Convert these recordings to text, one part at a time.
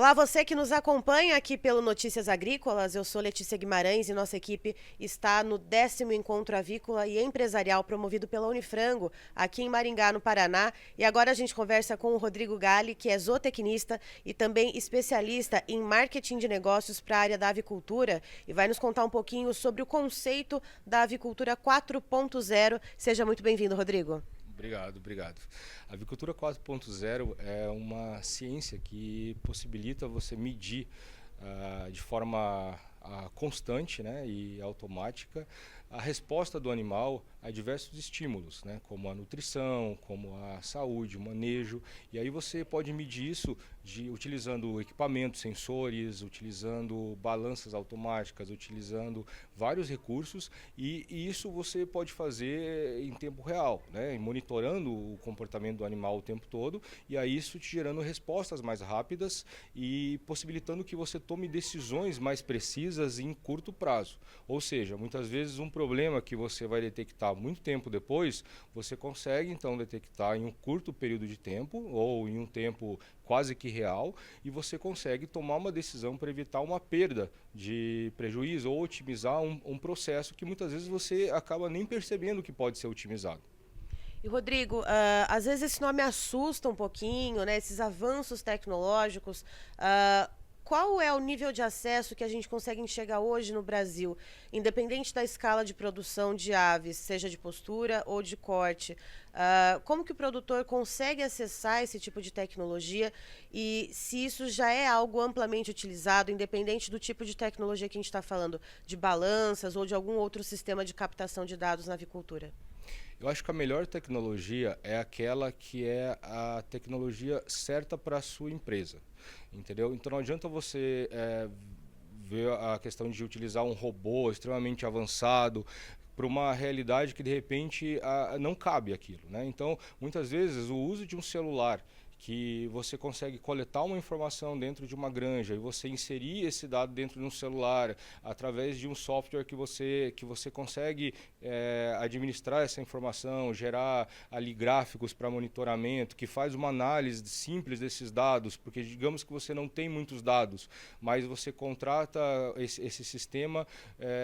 Olá, você que nos acompanha aqui pelo Notícias Agrícolas. Eu sou Letícia Guimarães e nossa equipe está no 10º Encontro Avícola e Empresarial promovido pela Unifrango, aqui em Maringá, no Paraná. E agora a gente conversa com o Rodrigo Galli, que é zootecnista e também especialista em marketing de negócios para a área da avicultura, e vai nos contar um pouquinho sobre o conceito da avicultura 4.0. Seja muito bem-vindo, Rodrigo. Obrigado. A avicultura 4.0 é uma ciência que possibilita você medir de forma constante, né, e automática a resposta do animal a diversos estímulos, né, como a nutrição, como a saúde, o manejo. E aí você pode medir isso utilizando equipamentos, sensores, utilizando balanças automáticas, utilizando vários recursos, e isso você pode fazer em tempo real, né, monitorando o comportamento do animal o tempo todo, e aí isso te gerando respostas mais rápidas e possibilitando que você tome decisões mais precisas em curto prazo. Ou seja, muitas vezes um problema que você vai detectar muito tempo depois, você consegue então detectar em um curto período de tempo ou em um tempo quase que real, e você consegue tomar uma decisão para evitar uma perda de prejuízo ou otimizar um processo que muitas vezes você acaba nem percebendo que pode ser otimizado. E, Rodrigo, às vezes esse nome assusta um pouquinho, né? Esses avanços tecnológicos. Qual é o nível de acesso que a gente consegue enxergar hoje no Brasil, independente da escala de produção de aves, seja de postura ou de corte? Como que o produtor consegue acessar esse tipo de tecnologia e se isso já é algo amplamente utilizado, independente do tipo de tecnologia que a gente está falando, de balanças ou de algum outro sistema de captação de dados na avicultura? Eu acho que a melhor tecnologia é aquela que é a tecnologia certa para a sua empresa, entendeu? Então não adianta você ver a questão de utilizar um robô extremamente avançado para uma realidade que de repente não cabe aquilo, né? Então muitas vezes o uso de um celular que você consegue coletar uma informação dentro de uma granja e você inserir esse dado dentro de um celular através de um software que você consegue administrar essa informação, gerar ali gráficos para monitoramento, que faz uma análise simples desses dados, porque digamos que você não tem muitos dados, mas você contrata esse sistema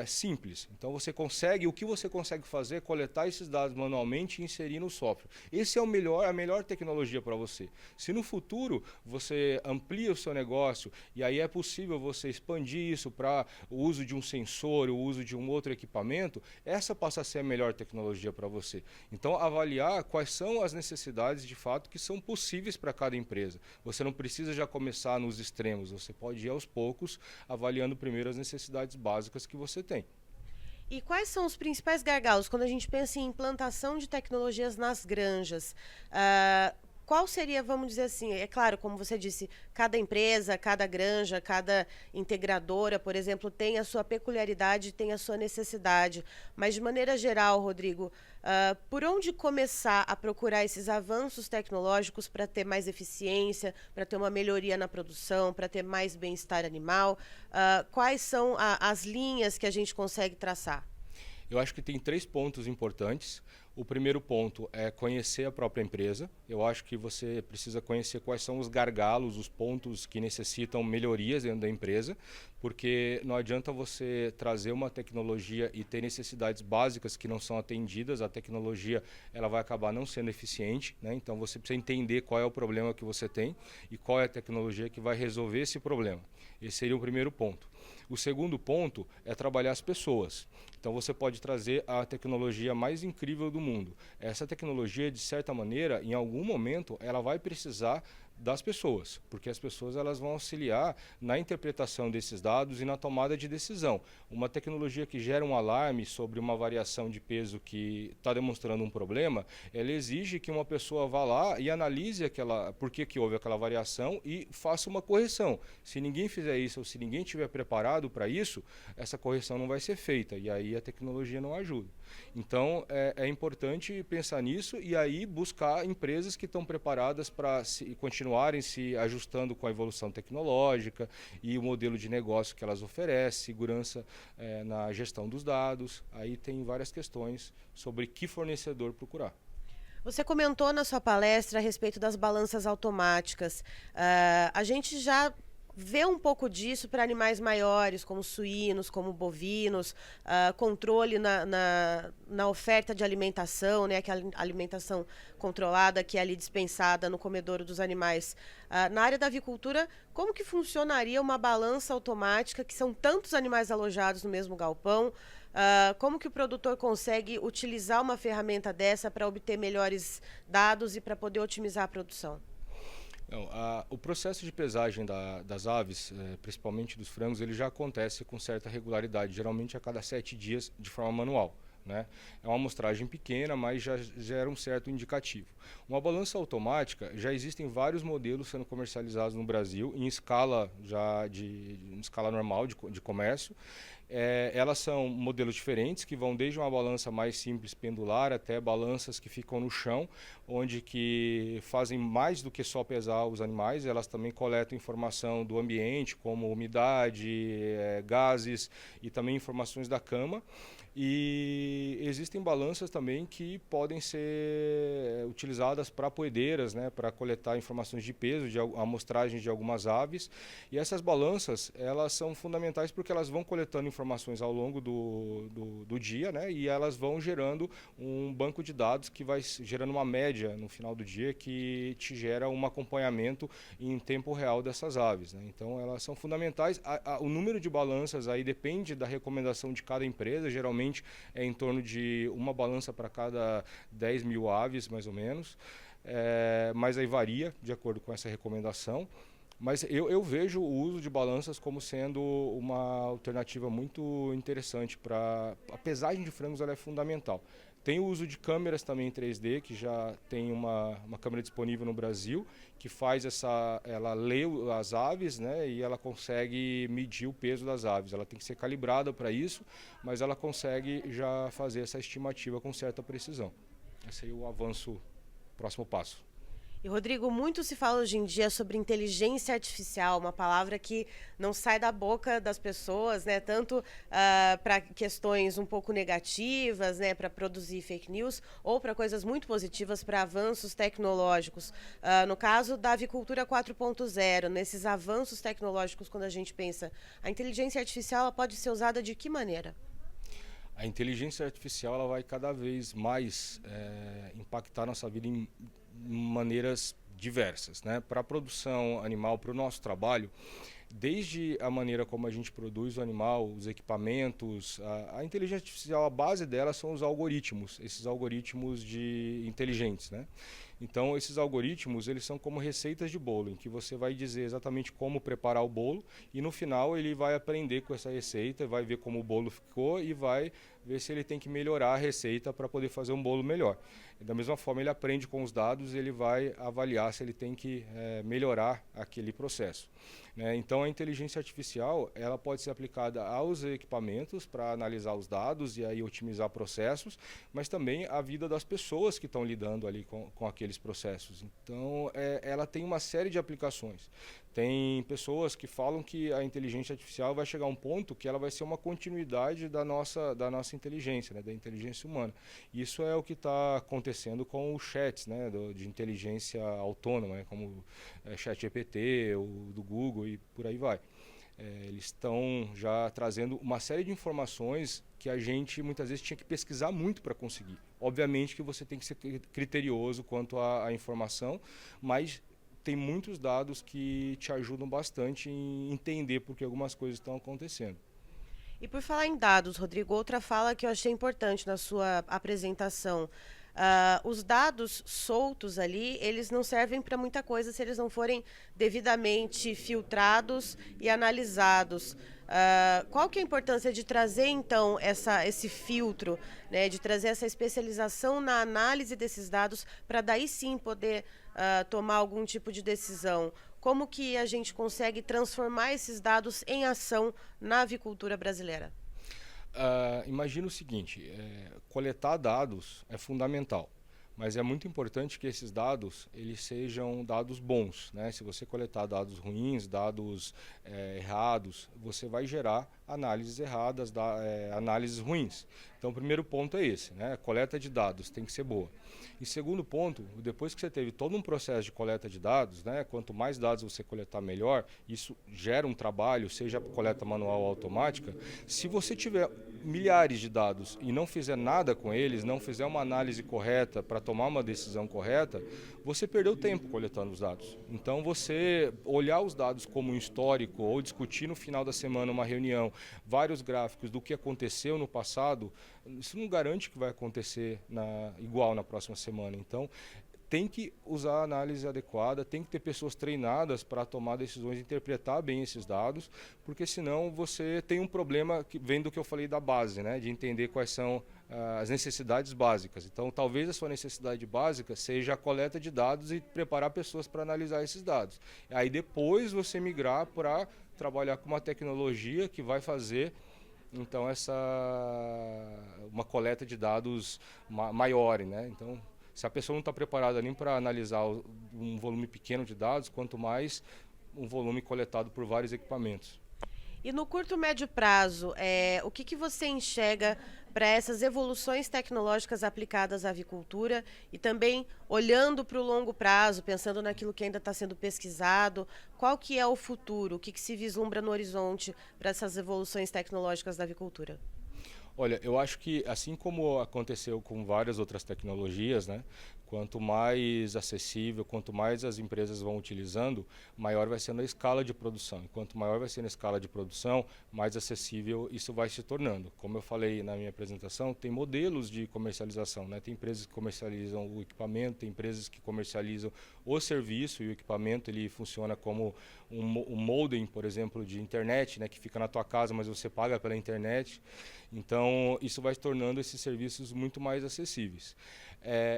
simples. Então o que você consegue fazer é coletar esses dados manualmente e inserir no software. Esse é a melhor tecnologia para você. Se no futuro você amplia o seu negócio e aí é possível você expandir isso para o uso de um sensor, o uso de um outro equipamento, essa passa a ser a melhor tecnologia para você. Então, avaliar quais são as necessidades de fato que são possíveis para cada empresa. Você não precisa já começar nos extremos, você pode ir aos poucos, avaliando primeiro as necessidades básicas que você tem. E quais são os principais gargalos quando a gente pensa em implantação de tecnologias nas granjas? Qual seria, vamos dizer assim, é claro, como você disse, cada empresa, cada granja, cada integradora, por exemplo, tem a sua peculiaridade, tem a sua necessidade. Mas, de maneira geral, Rodrigo, por onde começar a procurar esses avanços tecnológicos para ter mais eficiência, para ter uma melhoria na produção, para ter mais bem-estar animal? Quais são as linhas que a gente consegue traçar? Eu acho que tem 3 pontos importantes. O primeiro ponto é conhecer a própria empresa. Eu acho que você precisa conhecer quais são os gargalos, os pontos que necessitam melhorias dentro da empresa, porque não adianta você trazer uma tecnologia e ter necessidades básicas que não são atendidas, a tecnologia ela vai acabar não sendo eficiente, né? Então você precisa entender qual é o problema que você tem e qual é a tecnologia que vai resolver esse problema. Esse seria o primeiro ponto. O segundo ponto é trabalhar as pessoas. Então você pode trazer a tecnologia mais incrível do mundo. Essa tecnologia, de certa maneira, em algum momento, ela vai precisar das pessoas, porque as pessoas elas vão auxiliar na interpretação desses dados e na tomada de decisão. Uma tecnologia que gera um alarme sobre uma variação de peso que está demonstrando um problema, ela exige que uma pessoa vá lá e analise por que houve aquela variação e faça uma correção. Se ninguém fizer isso ou se ninguém estiver preparado para isso, essa correção não vai ser feita e aí a tecnologia não ajuda. Então é importante pensar nisso e aí buscar empresas que estão preparadas para continuarem se ajustando com a evolução tecnológica e o modelo de negócio que elas oferecem, segurança na gestão dos dados. Aí tem várias questões sobre que fornecedor procurar. Você comentou na sua palestra a respeito das balanças automáticas. A gente já vê um pouco disso para animais maiores, como suínos, como bovinos, controle na oferta de alimentação, né, aquela alimentação controlada que é ali dispensada no comedouro dos animais. Na área da avicultura, como que funcionaria uma balança automática, que são tantos animais alojados no mesmo galpão? Como que o produtor consegue utilizar uma ferramenta dessa para obter melhores dados e para poder otimizar a produção? Não, o processo de pesagem das aves, principalmente dos frangos, ele já acontece com certa regularidade, geralmente a cada 7 dias de forma manual. Né? É uma amostragem pequena, mas já gera um certo indicativo. Uma balança automática, já existem vários modelos sendo comercializados no Brasil, em escala em escala normal de comércio. Elas são modelos diferentes, que vão desde uma balança mais simples pendular até balanças que ficam no chão, onde que fazem mais do que só pesar os animais. Elas também coletam informação do ambiente, como umidade, gases e também informações da cama. E existem balanças também que podem ser utilizadas para poedeiras, né, para coletar informações de peso, de amostragens de algumas aves. E essas balanças, elas são fundamentais porque elas vão coletando informações ao longo do dia, né, e elas vão gerando um banco de dados que vai gerando uma média no final do dia que te gera um acompanhamento em tempo real dessas aves. Né. Então, elas são fundamentais. O número de balanças aí depende da recomendação de cada empresa, geralmente é em torno de uma balança para cada 10 mil aves, mais ou menos, mas aí varia de acordo com essa recomendação. Mas eu vejo o uso de balanças como sendo uma alternativa muito interessante para a pesagem de frangos. Ela é fundamental. Tem o uso de câmeras também em 3D, que já tem uma câmera disponível no Brasil, que ela lê as aves, né, e ela consegue medir o peso das aves. Ela tem que ser calibrada para isso, mas ela consegue já fazer essa estimativa com certa precisão. Esse aí é o avanço, próximo passo. E, Rodrigo, muito se fala hoje em dia sobre inteligência artificial, uma palavra que não sai da boca das pessoas, né? Tanto para questões um pouco negativas, né? Para produzir fake news, ou para coisas muito positivas, para avanços tecnológicos. No caso da avicultura 4.0, nesses avanços tecnológicos, quando a gente pensa, a inteligência artificial ela pode ser usada de que maneira? A inteligência artificial ela vai cada vez mais impactar nossa vida em maneiras diversas, né? Para a produção animal, para o nosso trabalho, desde a maneira como a gente produz o animal, os equipamentos, a inteligência artificial, a base dela são os algoritmos, esses algoritmos inteligentes, né? Então, esses algoritmos, eles são como receitas de bolo, em que você vai dizer exatamente como preparar o bolo e no final ele vai aprender com essa receita, vai ver como o bolo ficou e vai ver se ele tem que melhorar a receita para poder fazer um bolo melhor. E da mesma forma, ele aprende com os dados, ele vai avaliar se ele tem que melhorar aquele processo. Né? Então, a inteligência artificial ela pode ser aplicada aos equipamentos para analisar os dados e aí otimizar processos, mas também a vida das pessoas que estão lidando ali com aqueles processos. Então, ela tem uma série de aplicações. Tem pessoas que falam que a inteligência artificial vai chegar a um ponto que ela vai ser uma continuidade da nossa inteligência, né, da inteligência humana. Isso é o que está acontecendo com os chats, né, de inteligência autônoma, né, como ChatGPT, o do Google e por aí vai. Eles estão já trazendo uma série de informações que a gente muitas vezes tinha que pesquisar muito para conseguir. Obviamente que você tem que ser criterioso quanto à informação, mas tem muitos dados que te ajudam bastante em entender por que algumas coisas estão acontecendo. E por falar em dados, Rodrigo, outra fala que eu achei importante na sua apresentação. Os dados soltos ali, eles não servem para muita coisa se eles não forem devidamente filtrados e analisados. Qual que é a importância de trazer, então, esse filtro, né, de trazer essa especialização na análise desses dados para daí sim poder tomar algum tipo de decisão? Como que a gente consegue transformar esses dados em ação na avicultura brasileira? Imagina o seguinte, coletar dados é fundamental, mas é muito importante que esses dados eles sejam dados bons, né? Se você coletar dados ruins, dados errados, você vai gerar análises erradas, análises ruins. Então, Então, o primeiro ponto é esse, né? A coleta de dados tem que ser boa. E segundo ponto, depois que você teve todo um processo de coleta de dados, né? Quanto mais dados você coletar, melhor. Isso gera um trabalho, seja coleta manual ou automática. Se você tiver milhares de dados e não fizer nada com eles, não fizer uma análise correta para tomar uma decisão correta, você perdeu tempo coletando os dados. Então, você olhar os dados como um histórico ou discutir no final da semana uma reunião, vários gráficos do que aconteceu no passado, isso não garante que vai acontecer igual na próxima semana. Então, tem que usar a análise adequada, tem que ter pessoas treinadas para tomar decisões, interpretar bem esses dados, porque senão você tem um problema que vem do que eu falei da base, né, de entender quais são as necessidades básicas. Então, talvez a sua necessidade básica seja a coleta de dados e preparar pessoas para analisar esses dados. Aí depois você migrar para trabalhar com uma tecnologia que vai fazer então uma coleta de dados maior, né? Então, se a pessoa não está preparada nem para analisar um volume pequeno de dados, quanto mais um volume coletado por vários equipamentos. E no curto médio prazo, o que você enxerga para essas evoluções tecnológicas aplicadas à avicultura e também olhando para o longo prazo, pensando naquilo que ainda está sendo pesquisado, qual que é o futuro, o que se vislumbra no horizonte para essas evoluções tecnológicas da avicultura? Olha, eu acho que assim como aconteceu com várias outras tecnologias, né, quanto mais acessível, quanto mais as empresas vão utilizando, maior vai sendo a escala de produção. E quanto maior vai sendo a escala de produção, mais acessível isso vai se tornando. Como eu falei na minha apresentação, tem modelos de comercialização, né? Tem empresas que comercializam o equipamento, tem empresas que comercializam o serviço e o equipamento ele funciona como um modem, por exemplo, de internet, né, que fica na tua casa, mas você paga pela internet. Então, isso vai tornando esses serviços muito mais acessíveis.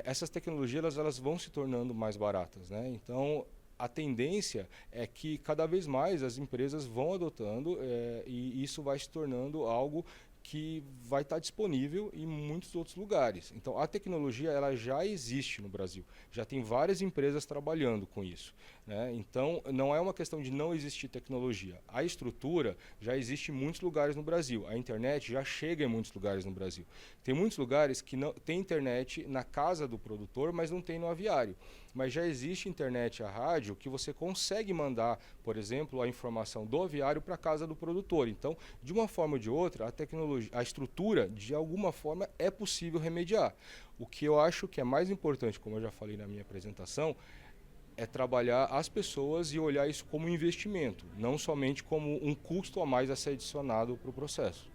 Essas tecnologias elas vão se tornando mais baratas, né? Então, a tendência é que cada vez mais as empresas vão adotando e isso vai se tornando algo que vai estar disponível em muitos outros lugares. Então, a tecnologia ela já existe no Brasil, já tem várias empresas trabalhando com isso, né? Então, não é uma questão de não existir tecnologia. A estrutura já existe em muitos lugares no Brasil. A internet já chega em muitos lugares no Brasil. Tem muitos lugares que não tem internet na casa do produtor, mas não tem no aviário. Mas já existe internet a rádio que você consegue mandar, por exemplo, a informação do aviário para a casa do produtor. Então, de uma forma ou de outra, a estrutura, de alguma forma, é possível remediar. O que eu acho que é mais importante, como eu já falei na minha apresentação, é trabalhar as pessoas e olhar isso como um investimento, não somente como um custo a mais a ser adicionado para o processo.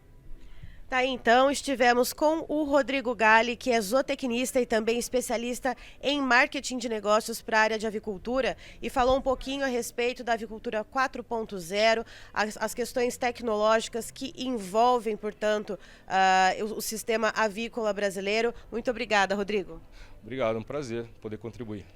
Tá aí, então, estivemos com o Rodrigo Galli, que é zootecnista e também especialista em marketing de negócios para a área de avicultura, e falou um pouquinho a respeito da avicultura 4.0, as questões tecnológicas que envolvem, portanto, o sistema avícola brasileiro. Muito obrigada, Rodrigo. Obrigado, é um prazer poder contribuir.